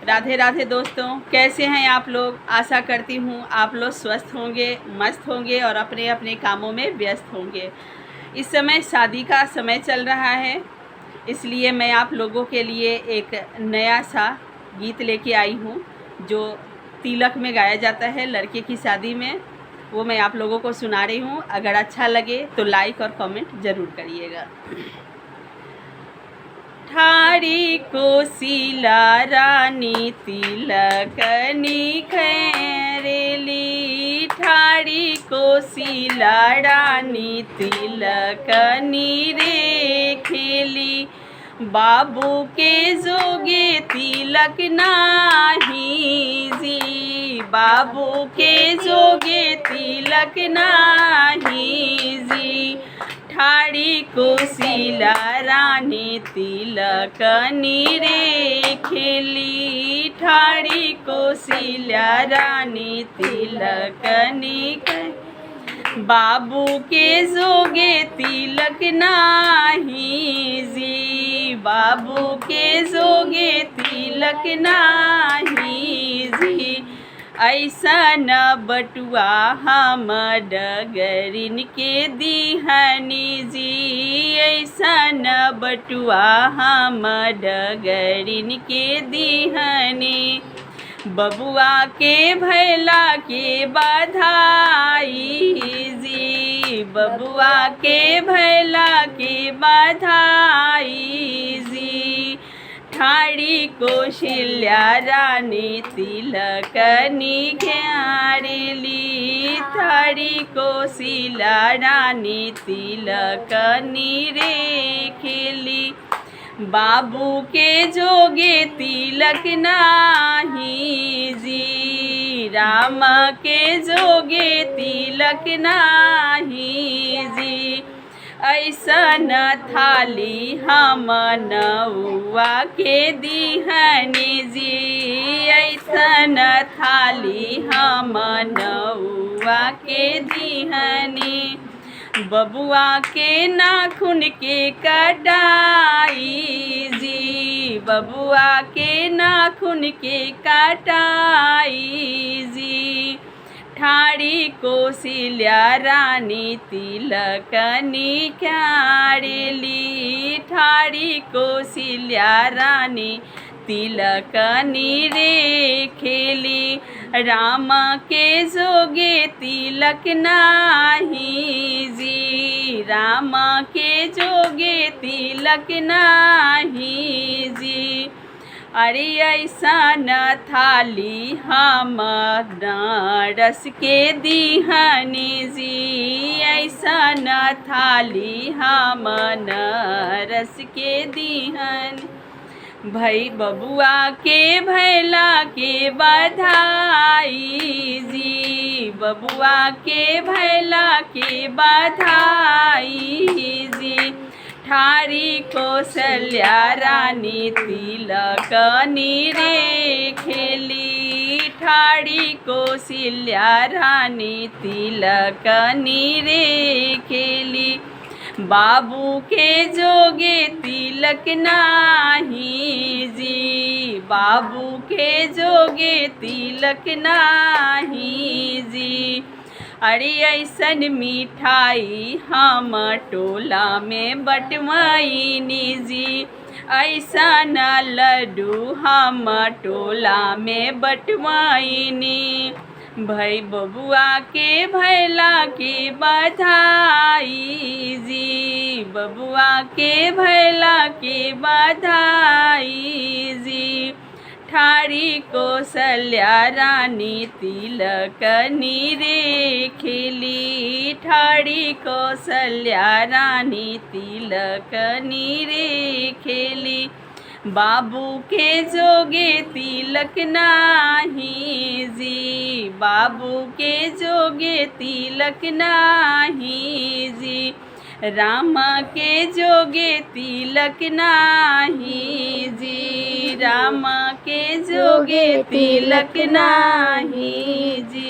राधे राधे दोस्तों, कैसे हैं आप लोग। आशा करती हूँ आप लोग स्वस्थ होंगे, मस्त होंगे और अपने अपने कामों में व्यस्त होंगे। इस समय शादी का समय चल रहा है, इसलिए मैं आप लोगों के लिए एक नया सा गीत लेके आई हूँ जो तिलक में गाया जाता है लड़के की शादी में। वो मैं आप लोगों को सुना रही हूँ। अगर अच्छा लगे तो लाइक और कमेंट ज़रूर करिएगा। ठाड़ी कोशिला रानी तिलक निखरेली, ठाड़ी कोशिला रानी तिलक निरेखेली। बाबू के जोगे तिलक नाही जी, बाबू के जोगे तिलक नाही जी। ठाड़ी कोशिला रानी तिलक निरेखेली, ठाड़ी कोशिला रानी तिलक निरेखेली। बाबू के जोगे तिलक नाही जी, बाबू के जोगे तिलक नाही जी। ऐसा न बटुआ हम डगरिन के दिहनी जी, ऐसा न बटुआ हम डगरिन के दिहनी। बबुआ के भैला के बधाई जी, बबुआ के भैला के बधाई जी। ठाड़ी कोशिला रानी तिलक निखेली, ठाड़ी कोशिला रानी तिलक निरेखेली। बाबू के जोगे तिलक नाही जी, राम के जोगे तिलक नाही जी। ऐसन थाली हम नौआ के दिहनी जी, ऐसन थाली हम नौआ के दिहनी। बबुआ के नाखून के कटाई जी, बबुआ के नाखून के कटाई जी। ठाड़ी कोशिला रानी तिलक निखेली, ठाड़ी कोशिला रानी तिलक निरेखेली। राम के जोगे तिलक नाही जी, राम के जोगे तिलक नाही जी। अरे ऐसा न थाली हम रस के दिहनी जी, ऐसा न थाली हम रस के दिहनी। भाई बबुआ के भैला के बधाई जी, बबुआ के भैला के बधाई जी। ठाड़ी कोशिला रानी तिलक निरेखेली, ठाड़ी कोशिला रानी तिलक निरेखेली। बाबू के जोगे तिलक नाही जी, बाबू के जोगे तिलक नाही जी। अरे ऐसन मिठाई हम टोला में बटवाइनी जी, ऐसन लड्डू हम टोला में बटवाइनी। भाई बबुआ के भैला के बधाई जी, बबुआ के भैला के बधाई जी। ठाड़ी कोशिला रानी तिलक निरेखेली, ठाड़ी कोशिला रानी तिलक निरेखेली। बाबू के जोगे तिलक नाही जी, बाबू के जोगे तिलक नाही जी। राम के जोगे तिलक नाही जी, राम के जोगे तिलक नाही जी।